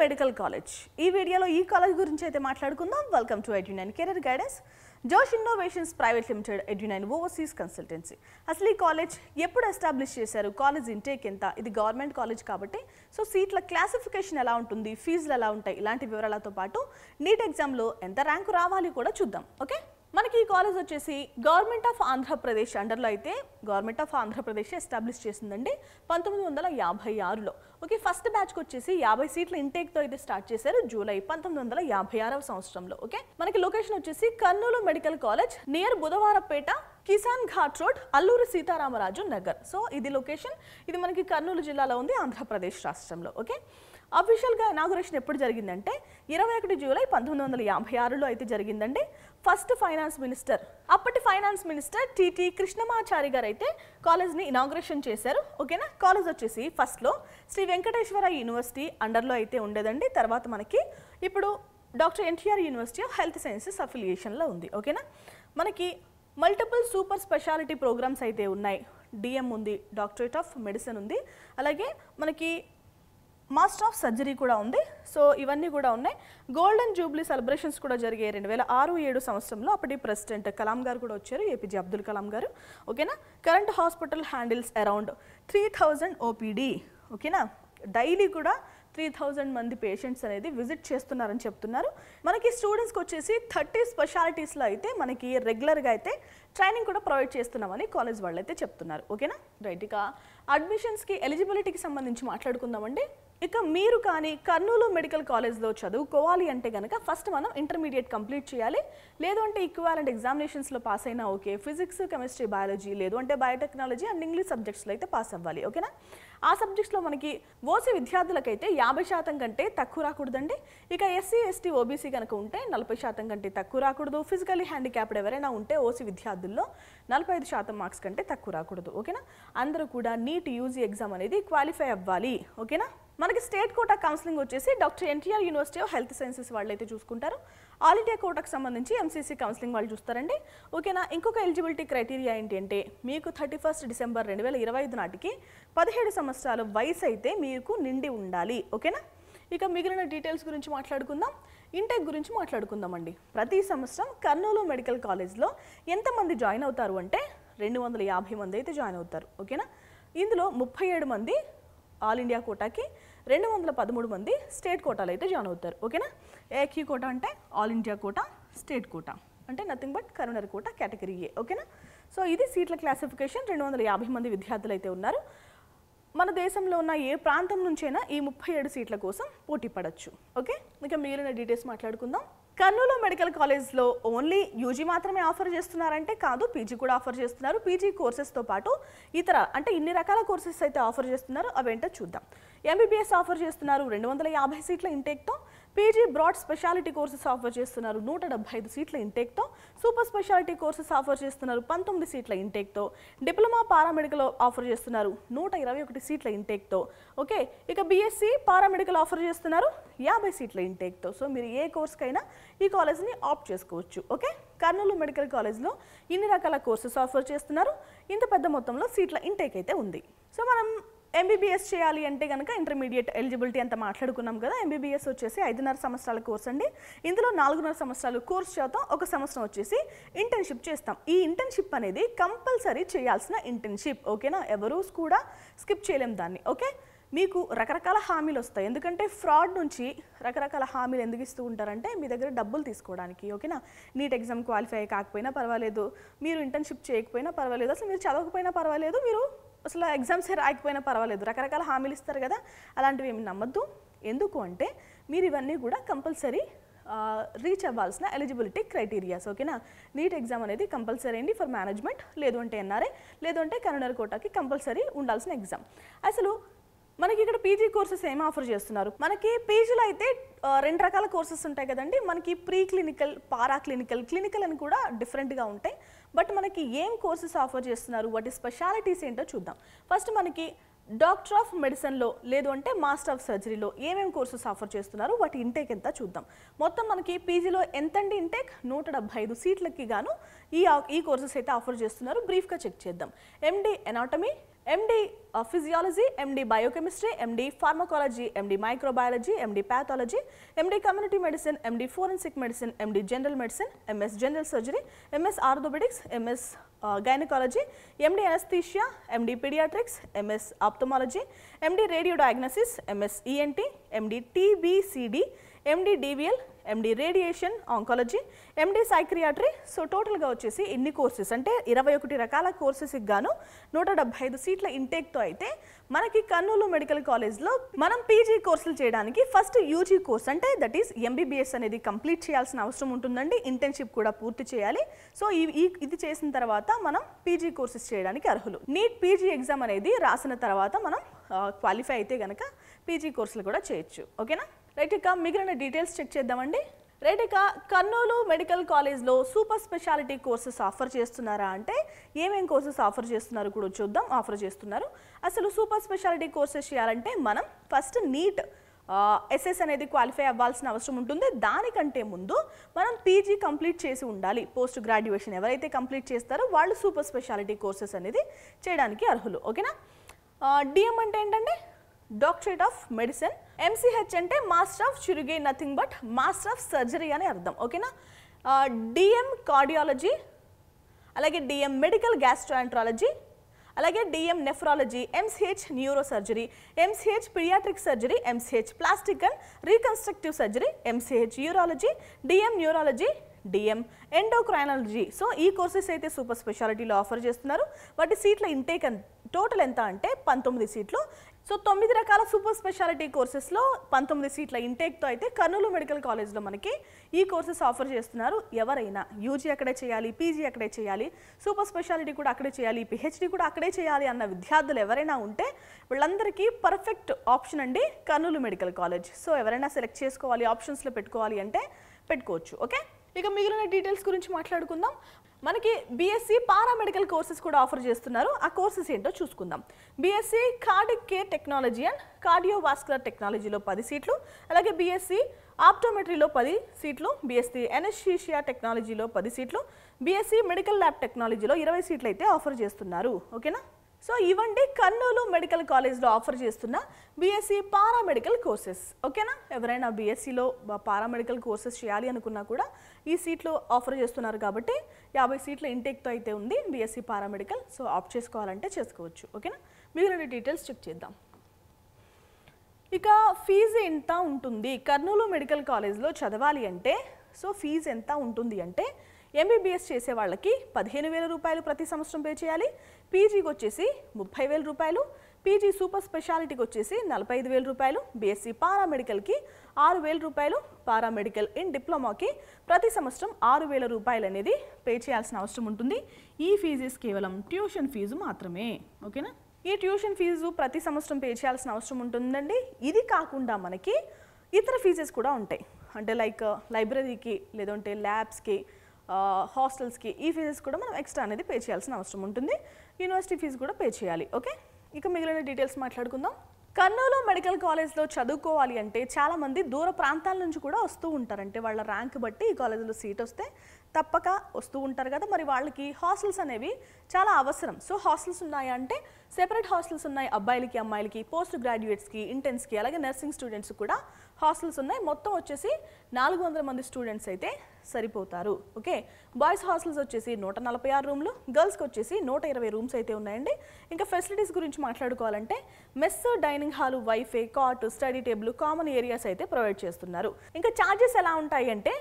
Medical college ఈ వీడియోలో ఈ కాలేజ్ గురించి అయితే మాట్లాడుకుందాం. Welcome to Edunain career guidance. Josh innovations private limited, Edunain overseas consultancy. అసలు ఈ కాలేజ్ ఎప్పుడు ఎస్టాబ్లిష్ చేశారు, కాలేజ్ ఇంటేక్ ఎంత, ఇది గవర్నమెంట్ కాలేజ్ కాబట్టి సో సీట్ల క్లాసిఫికేషన్ ఎలా ఉంటుంది, ఫీజులు ఎలా ఉంటాయి, ఇలాంటి వివరాలతో పాటు నీట్ ఎగ్జామ్లో ఎంత ర్యాంకు రావాలి కూడా చూద్దాం. ఓకే, మనకి ఈ కాలేజ్ వచ్చేసి గవర్నమెంట్ ఆఫ్ ఆంధ్రప్రదేశ్ అండర్లో అయితే గవర్నమెంట్ ఆఫ్ ఆంధ్రప్రదేశ్ ఎస్టాబ్లిష్ చేసిందండి 1956లో. ఓకే, ఫస్ట్ బ్యాచ్కి వచ్చేసి 50 సీట్ల ఇంటేక్తో అయితే స్టార్ట్ చేశారు జూలై 1956వ సంవత్సరంలో. ఓకే, మనకి లొకేషన్ వచ్చేసి Kurnool medical college near Budhavarapeta, Kisan ghat road, Alluri Sitaramaraju Nagar. So ఇది లొకేషన్, ఇది మనకి కర్నూలు జిల్లాలో ఉంది, ఆంధ్రప్రదేశ్ రాష్ట్రంలో. ఓకే, అఫీషియల్గా ఇనాగురేషన్ ఎప్పుడు జరిగిందంటే 21 జూలై 1956లో అయితే జరిగిందండి. ఫస్ట్ ఫైనాన్స్ మినిస్టర్, అప్పటి ఫైనాన్స్ మినిస్టర్ టిటి కృష్ణమాచారి గారు అయితే కాలేజ్ని ఇనాగురేషన్ చేశారు. ఓకేనా, కాలేజ్ వచ్చేసి ఫస్ట్లో శ్రీ వెంకటేశ్వర యూనివర్సిటీ అండర్లో అయితే ఉండేదండి. తర్వాత మనకి ఇప్పుడు doctor NTR university of health sciences అఫిలియేషన్లో ఉంది. ఓకేనా, మనకి మల్టిపుల్ సూపర్ స్పెషాలిటీ ప్రోగ్రామ్స్ అయితే ఉన్నాయి. డిఎం ఉంది, డాక్టరేట్ ఆఫ్ మెడిసిన్ ఉంది, అలాగే మనకి మాస్టర్ ఆఫ్ సర్జరీ కూడా ఉంది. సో ఇవన్నీ కూడా ఉన్నాయి. గోల్డెన్ జూబ్లీ సెలబ్రేషన్స్ కూడా జరిగాయి 2006-07 సంవత్సరంలో. అప్పటి ప్రెసిడెంట్ కలాం గారు కూడా వచ్చారు, ఏపీజే అబ్దుల్ కలాం గారు. ఓకేనా, current hospital handles around 3000 OPD. ఓకేనా, డైలీ కూడా 3000 మంది పేషెంట్స్ అనేది విజిట్ చేస్తున్నారని చెప్తున్నారు. మనకి స్టూడెంట్స్కి వచ్చేసి 30 స్పెషాలిటీస్లో అయితే మనకి రెగ్యులర్గా అయితే ట్రైనింగ్ కూడా ప్రొవైడ్ చేస్తున్నామని కాలేజ్ వాళ్ళు అయితే చెప్తున్నారు. ఓకేనా, రైట్. ఇక అడ్మిషన్స్కి ఎలిజిబిలిటీకి సంబంధించి మాట్లాడుకుందామండి. ఇక మీరు కానీ కర్నూలు మెడికల్ కాలేజ్లో చదువుకోవాలి అంటే కనుక ఫస్ట్ మనం ఇంటర్మీడియట్ కంప్లీట్ చేయాలి. లేదు అంటే ఈక్వాలెంట్ ఎగ్జామినేషన్స్లో పాస్ అయినా ఓకే, ఫిజిక్స్, కెమిస్ట్రీ, బయాలజీ, లేదు అంటే బయోటెక్నాలజీ అండ్ ఇంగ్లీష్ సబ్జెక్ట్స్లో అయితే పాస్ అవ్వాలి. ఓకేనా, ఆ సబ్జెక్ట్స్లో మనకి ఓసీ విద్యార్థులకైతే 50% కంటే తక్కువ రాకూడదండి. ఇక ఎస్సీ, ఎస్టీ, ఓబీసీ కనుక ఉంటే 40% కంటే తక్కువ రాకూడదు. ఫిజికల్లీ హ్యాండిక్యాప్డ్ ఎవరైనా ఉంటే ఓసీ విద్యార్థుల్లో 45% మార్క్స్ కంటే తక్కువ రాకూడదు. ఓకేనా, అందరూ కూడా నీట్ యూజీ ఎగ్జామ్ అనేది క్వాలిఫై అవ్వాలి. ఓకేనా, మనకి స్టేట్ కోటా కౌన్సిలింగ్ వచ్చేసి doctor NTR university of health sciences వాళ్ళు అయితే చూసుకుంటారు. ఆల్ ఇండియా కోటాకు సంబంధించి ఎంసీసీ కౌన్సిలింగ్ వాళ్ళు చూస్తారండి. ఓకేనా, ఇంకొక ఎలిజిబిలిటీ క్రైటీరియా ఏంటి అంటే మీకు 31 డిసెంబర్ 2025 నాటికి 17 సంవత్సరాల వయసు అయితే మీకు నిండి ఉండాలి. ఓకేనా, ఇక మిగిలిన డీటెయిల్స్ గురించి మాట్లాడుకుందాం. ఇంటెక్ గురించి మాట్లాడుకుందామండి. ప్రతి సంవత్సరం కర్నూలు మెడికల్ కాలేజ్లో ఎంతమంది జాయిన్ అవుతారు అంటే 250 మంది అయితే జాయిన్ అవుతారు. ఓకేనా, ఇందులో 37 మంది ఆల్ ఇండియా కోటాకి, 213 మంది స్టేట్ కోటాలు అయితే జాయిన్ అవుతారు. ఓకేనా, ఏక్యూ కోటా అంటే all India quota, state quota అంటే nothing but coronary quota category A. ఓకేనా, సో ఇది సీట్ల క్లాసిఫికేషన్. 250 మంది విద్యార్థులు అయితే ఉన్నారు. మన దేశంలో ఉన్న ఏ ప్రాంతం నుంచైనా ఈ 37 సీట్ల కోసం పోటీ పడవచ్చు. ఓకే, ఇక మిగిలిన డీటెయిల్స్ మాట్లాడుకుందాం. కర్నూలు మెడికల్ కాలేజ్లో ఓన్లీ యూజీ మాత్రమే ఆఫర్ చేస్తున్నారంటే కాదు, పీజీ కూడా ఆఫర్ చేస్తున్నారు. పీజీ కోర్సెస్తో పాటు ఇతర అంటే ఇన్ని రకాల కోర్సెస్ అయితే ఆఫర్ చేస్తున్నారు. అవేంటో చూద్దాం. ఎంబీబీఎస్ ఆఫర్ చేస్తున్నారు 250 సీట్ల ఇంటేక్తో. PG broad speciality courses offer చేస్తున్నారు 175 సీట్ల ఇంటేక్తో. సూపర్ స్పెషాలిటీ కోర్సెస్ ఆఫర్ చేస్తున్నారు 19 సీట్ల ఇంటేక్తో. డిప్లొమా పారామెడికల్ ఆఫర్ చేస్తున్నారు 121 సీట్ల ఇంటేక్తో. ఓకే, ఇక బీఎస్సీ పారామెడికల్ ఆఫర్ చేస్తున్నారు 50 సీట్ల ఇంటేక్తో. సో మీరు ఏ కోర్స్కైనా ఈ కాలేజ్ని ఆప్ట్ చేసుకోవచ్చు. ఓకే, కర్నూలు మెడికల్ కాలేజ్లో ఇన్ని రకాల కోర్సెస్ ఆఫర్ చేస్తున్నారు. ఇంత పెద్ద మొత్తంలో సీట్ల ఇంటేక్ అయితే ఉంది. సో మనం ఎంబీబీఎస్ చేయాలి అంటే కనుక ఇంటర్మీడియట్ ఎలిజిబిలిటీ అంతా మాట్లాడుకున్నాం కదా. ఎంబీబీఎస్ వచ్చేసి 5.5 సంవత్సరాల కోర్స్ అండి. ఇందులో 4.5 సంవత్సరాలు కోర్స్ చదువుతాం, 1 సంవత్సరం వచ్చేసి ఇంటర్న్షిప్ చేస్తాం. ఈ ఇంటర్న్షిప్ అనేది కంపల్సరీ చేయాల్సిన ఇంటర్న్షిప్. ఓకేనా, ఎవరూ కూడా స్కిప్ చేయలేం దాన్ని. ఓకే, మీకు రకరకాల హామీలు వస్తాయి. ఎందుకంటే ఫ్రాడ్ నుంచి రకరకాల హామీలు ఎందుకు ఇస్తూ ఉంటారంటే మీ దగ్గర డబ్బులు తీసుకోవడానికి. ఓకేనా, నీట్ ఎగ్జామ్ క్వాలిఫై కాకపోయినా పర్వాలేదు, మీరు ఇంటర్న్షిప్ చేయకపోయినా పర్వాలేదు, అసలు మీరు చదవకపోయినా పర్వాలేదు, మీరు అసలు ఎగ్జామ్స్ రాయకపోయినా పర్వాలేదు, రకరకాల హామీలు ఇస్తారు కదా. అలాంటివి ఏమి నమ్మద్దు. ఎందుకు అంటే మీరు ఇవన్నీ కూడా కంపల్సరీ రీచ్ అవ్వాల్సిన ఎలిజిబిలిటీ క్రైటీరియాస్. ఓకేనా, నీట్ ఎగ్జామ్ అనేది కంపల్సరీ అండి ఫర్ మేనేజ్మెంట్, లేదు అంటే ఎన్ఆర్ఐ, లేదు అంటే కరోనరీ కోటాకి కంపల్సరీ ఉండాల్సిన ఎగ్జామ్. అసలు మనకి ఇక్కడ పీజీ కోర్సెస్ ఏమి ఆఫర్ చేస్తున్నారు? మనకి పీజీలో అయితే 2 రకాల కోర్సెస్ ఉంటాయి కదండి. మనకి ప్రీ క్లినికల్, పారా క్లినికల్, క్లినికల్ అని కూడా డిఫరెంట్గా ఉంటాయి. బట్ మనకి ఏం కోర్సెస్ ఆఫర్ చేస్తున్నారు, వాటి స్పెషాలిటీస్ ఏంటో చూద్దాం. ఫస్ట్ మనకి డాక్టర్ ఆఫ్ మెడిసిన్లో, లేదు అంటే మాస్టర్ ఆఫ్ సర్జరీలో ఏమేమి కోర్సెస్ ఆఫర్ చేస్తున్నారు, వాటి ఇంటేక్ ఎంత చూద్దాం. మొత్తం మనకి పీజీలో ఎంతండి ఇంటేక్? 175 సీట్లకి గాను ఈ కోర్సెస్ అయితే ఆఫర్ చేస్తున్నారు. బ్రీఫ్గా చెక్ చేద్దాం. MD anatomy, MD physiology, MD biochemistry, MD pharmacology, MD microbiology, MD pathology, MD community medicine, MD forensic medicine, MD general medicine, MS general surgery, MS orthopaedics, MS gynaecology, MD anaesthesia, MD paediatrics, MS ophthalmology, MD radio diagnosis, MS ENT, MD TBCD, MD DVL, MD radiation oncology, MD psychiatry. So టోటల్గా వచ్చేసి ఇన్ని courses అంటే 21 రకాల కోర్సెస్కి గాను 175 సీట్ల ఇంటేక్తో అయితే మనకి Kurnool medical కాలేజ్లో మనం పీజీ కోర్సులు చేయడానికి ఫస్ట్ యూజీ కోర్స్ అంటే దట్ ఈస్ ఎంబీబీఎస్ అనేది కంప్లీట్ చేయాల్సిన అవసరం ఉంటుందండి. ఇంటర్న్షిప్ కూడా పూర్తి చేయాలి. సో ఇది చేసిన తర్వాత మనం పీజీ కోర్సెస్ చేయడానికి అర్హులు. నీట్ పీజీ ఎగ్జామ్ అనేది రాసిన తర్వాత మనం క్వాలిఫై అయితే కనుక పీజీ కోర్సులు కూడా చేయొచ్చు. ఓకేనా? రైట్, ఇక మిగిలిన డీటెయిల్స్ చెక్ చేద్దామండి. రైట్, ఇక కర్నూలు మెడికల్ కాలేజ్లో సూపర్ స్పెషాలిటీ కోర్సెస్ ఆఫర్ చేస్తున్నారా అంటే ఏమేం కోర్సెస్ ఆఫర్ చేస్తున్నారు కూడా చూద్దాం. ఆఫర్ చేస్తున్నారు. అసలు సూపర్ స్పెషాలిటీ కోర్సెస్ చేయాలంటే మనం ఫస్ట్ నీట్ ఎస్ఎస్ అనేది క్వాలిఫై అవ్వాల్సిన అవసరం ఉంటుంది. దానికంటే ముందు మనం పీజీ కంప్లీట్ చేసి ఉండాలి. పోస్ట్ గ్రాడ్యుయేషన్ ఎవరైతే కంప్లీట్ చేస్తారో వాళ్ళు సూపర్ స్పెషాలిటీ కోర్సెస్ అనేది చేయడానికి అర్హులు. ఓకేనా? డిఎం అంటే ఏంటంటే డాక్టరేట్ ఆఫ్ మెడిసిన్, ఎంసీహెచ్ అంటే master of chirurgiae, nothing but master of surgery అని అర్థం. ఓకేనా? డిఎం కార్డియాలజీ, అలాగే డిఎం మెడికల్ గ్యాస్ట్రాంట్రాలజీ, అలాగే DM nephrology, MCH neuro surgery, MCH paediatric surgery, MCH plastic and reconstructive surgery, MCH urology, DM neurology, DM endocrinology. So ఈ courses అయితే super స్పెషాలిటీలో offer చేస్తున్నారు. వాటి సీట్ల ఇంటేక్ టోటల్ ఎంత అంటే 19 సీట్లు. సో 9 రకాల సూపర్ స్పెషాలిటీ కోర్సెస్లో 19 సీట్ల ఇంటేక్తో అయితే కర్నూలు మెడికల్ కాలేజ్లో మనకి ఈ కోర్సెస్ ఆఫర్ చేస్తున్నారు. ఎవరైనా యూజీ అక్కడే చేయాలి, పీజీ అక్కడే చేయాలి, సూపర్ స్పెషాలిటీ కూడా అక్కడే చేయాలి, పిహెచ్డీ కూడా అక్కడే చేయాలి అన్న విద్యార్థులు ఎవరైనా ఉంటే వీళ్ళందరికీ పర్ఫెక్ట్ ఆప్షన్ అండి కర్నూలు మెడికల్ కాలేజ్. సో ఎవరైనా సెలెక్ట్ చేసుకోవాలి, ఆప్షన్స్లో పెట్టుకోవాలి అంటే పెట్టుకోవచ్చు. ఓకే, ఇక మిగిలిన డీటెయిల్స్ గురించి మాట్లాడుకుందాం. మనకి బీఎస్సీ పారామెడికల్ కోర్సెస్ కూడా ఆఫర్ చేస్తున్నారు. ఆ కోర్సెస్ ఏంటో చూసుకుందాం. BSc cardiac care technology and cardiovascular టెక్నాలజీలో 10 సీట్లు, అలాగే బీఎస్సీ ఆప్టోమెట్రీలో 10 సీట్లు, బీఎస్సీ ఎనెస్థీషియా టెక్నాలజీలో 10 సీట్లు, బీఎస్సీ మెడికల్ ల్యాబ్ టెక్నాలజీలో 20 సీట్లు అయితే ఆఫర్ చేస్తున్నారు. ఓకేనా? సో ఇవండి కర్నూలు మెడికల్ కాలేజ్లో ఆఫర్ చేస్తున్న బీఎస్సీ పారామెడికల్ కోర్సెస్. ఓకేనా? ఎవరైనా బీఎస్సీలో పారామెడికల్ కోర్సెస్ చేయాలి అనుకున్నా కూడా ఈ సీట్లు ఆఫర్ చేస్తున్నారు కాబట్టి 50 సీట్ల ఇంటేక్తో అయితే ఉంది బీఎస్సీ పారామెడికల్. సో ఆప్ట్ చేసుకోవాలంటే చేసుకోవచ్చు. ఓకేనా? మిగిలిన డీటెయిల్స్ చెక్ చేద్దాం. ఇక ఫీజు ఎంత ఉంటుంది కర్నూలు మెడికల్ కాలేజ్లో చదవాలి అంటే? సో ఫీజు ఎంత ఉంటుంది అంటే ఎంబీబీఎస్ చేసే వాళ్ళకి 15,000 రూపాయలు ప్రతి సంవత్సరం పే చేయాలి, పీజీకి వచ్చేసి 30,000 రూపాయలు, పీజీ సూపర్ స్పెషాలిటీకి వచ్చేసి 45,000 రూపాయలు, బీఎస్సీ పారామెడికల్కి 6,000 రూపాయలు, పారామెడికల్ ఇన్ డిప్లొమాకి ప్రతి సంవత్సరం 6,000 రూపాయలు అనేది పే చేయాల్సిన అవసరం ఉంటుంది. ఈ ఫీజెస్ కేవలం ట్యూషన్ ఫీజు మాత్రమే. ఓకేనా? ఈ ట్యూషన్ ఫీజు ప్రతి సంవత్సరం పే చేయాల్సిన అవసరం ఉంటుందండి. ఇది కాకుండా మనకి ఇతర ఫీజెస్ కూడా ఉంటాయి. అంటే లైక్ లైబ్రరీకి, లేదంటే ల్యాబ్స్కి, హాస్టల్స్కి ఈ ఫీజెస్ కూడా మనం ఎక్స్ట్రా అనేది పే చేయాల్సిన అవసరం ఉంటుంది. యూనివర్సిటీ ఫీజు కూడా పే చేయాలి. ఓకే, ఇక మిగిలిన డీటెయిల్స్ మాట్లాడుకుందాం. కర్నూలు మెడికల్ కాలేజ్లో చదువుకోవాలి అంటే చాలామంది దూర ప్రాంతాల నుంచి కూడా వస్తూ ఉంటారు. అంటే వాళ్ళ ర్యాంక్ బట్టి ఈ కాలేజీలో సీట్ వస్తే తప్పక వస్తూ ఉంటారు కదా. మరి వాళ్ళకి హాస్టల్స్ అనేవి చాలా అవసరం. సో హాస్టల్స్ ఉన్నాయా అంటే సెపరేట్ హాస్టల్స్ ఉన్నాయి. అబ్బాయిలకి, అమ్మాయిలకి, పోస్ట్ గ్రాడ్యుయేట్స్కి, ఇంటర్న్స్కి, అలాగే నర్సింగ్ స్టూడెంట్స్ కూడా హాస్టల్స్ ఉన్నాయి. మొత్తం వచ్చేసి 400 మంది స్టూడెంట్స్ అయితే సరిపోతారు. ఓకే, బాయ్స్ హాస్టల్స్ వచ్చేసి 146 రూమ్లు, గర్ల్స్కి వచ్చేసి 120 రూమ్స్ అయితే ఉన్నాయండి. ఇంకా ఫెసిలిటీస్ గురించి మాట్లాడుకోవాలంటే mess, dining hall, wifi, cot, study table, common areas అయితే ప్రొవైడ్ చేస్తున్నారు. ఇంకా ఛార్జెస్ ఎలా ఉంటాయి అంటే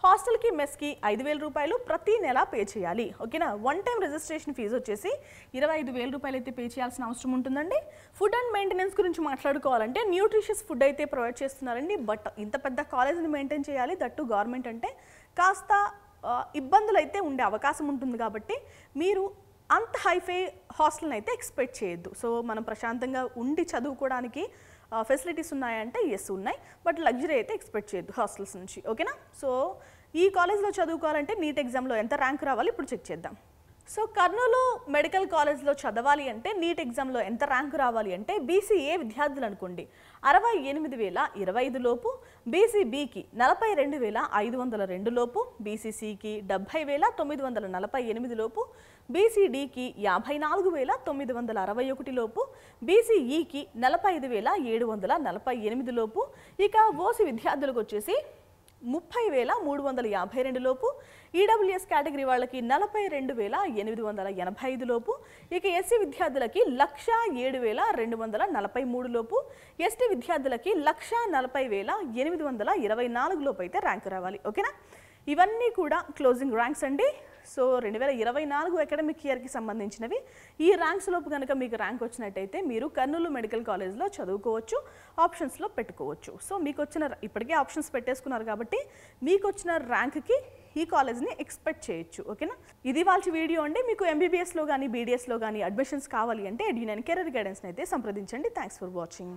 హాస్టల్కి, మెస్కి 5,000 రూపాయలు ప్రతి నెల పే చేయాలి. ఓకేనా? వన్ టైం రిజిస్ట్రేషన్ ఫీజు వచ్చేసి 25,000 రూపాయలు అయితే పే చేయాల్సిన అవసరం ఉంటుందండి. ఫుడ్ అండ్ మెయింటెనెన్స్ గురించి మాట్లాడుకోవాలంటే న్యూట్రిషియస్ ఫుడ్ అయితే ప్రొవైడ్ చేస్తున్నారండి. బట్ ఇంత పెద్ద కాలేజీని మెయింటైన్ చేయాలి, దట్టు గవర్నమెంట్ అంటే కాస్త ఇబ్బందులు అయితే ఉండే అవకాశం ఉంటుంది. కాబట్టి మీరు అంత హైఫై హాస్టల్ని అయితే ఎక్స్పెక్ట్ చేయొద్దు. సో మనం ప్రశాంతంగా ఉండి చదువుకోవడానికి ఫెసిలిటీస్ ఉన్నాయంటే ఎస్ ఉన్నాయి, బట్ లగ్జరీ అయితే ఎక్స్పెక్ట్ చేయొద్దు హాస్టల్స్ నుంచి. ఓకేనా? సో ఈ కాలేజ్లో చదువుకోవాలంటే నీట్ ఎగ్జామ్లో ఎంత ర్యాంక్ రావాలి ఇప్పుడు చెక్ చేద్దాం. సో కర్నూలు మెడికల్ కాలేజ్లో చదవాలి అంటే నీట్ ఎగ్జామ్లో ఎంత ర్యాంక్ రావాలి అంటే బీసీఏ విద్యార్థులు అనుకోండి 68,025 లోపు, బీసీబీకి 42,502 లోపు, బీసీసీకి 70,948 లోపు, బీసీడీకి 54,961 లోపు, బీసీఈకి 45,748 లోపు, ఇక ఓసీ విద్యార్థులకు వచ్చేసి 30,352 లోపు, ఈడబ్ల్యూఎస్ కేటగిరీ వాళ్ళకి 42,885 లోపు, ఇక ఎస్సీ విద్యార్థులకి 1,07,243 లోపు, ఎస్టీ విద్యార్థులకి 1,40,824 లోపు అయితే ర్యాంక్ రావాలి. ఓకేనా? ఇవన్నీ కూడా క్లోజింగ్ ర్యాంక్స్ అండి. సో 2024 అకాడమిక్ ఇయర్కి సంబంధించినవి. ఈ ర్యాంక్స్ లోపు కనుక మీకు ర్యాంక్ వచ్చినట్టయితే మీరు కర్నూలు మెడికల్ కాలేజ్లో చదువుకోవచ్చు, ఆప్షన్స్లో పెట్టుకోవచ్చు. సో మీకు వచ్చిన ఇప్పటికే ఆప్షన్స్ పెట్టేసుకున్నారు కాబట్టి మీకు వచ్చిన ర్యాంక్కి ఈ కాలేజ్ని ఎక్స్పెక్ట్ చేయొచ్చు. ఓకేనా? ఇది వాళ్ళ వీడియో అండి. మీకు ఎంబీబీఎస్లో కానీ బీడీఎస్లో కానీ అడ్మిషన్స్ కావాలి అంటే ఎడ్యునైన్ కెరీర్ గైడెన్స్ని అయితే సంప్రదించండి. Thanks for watching.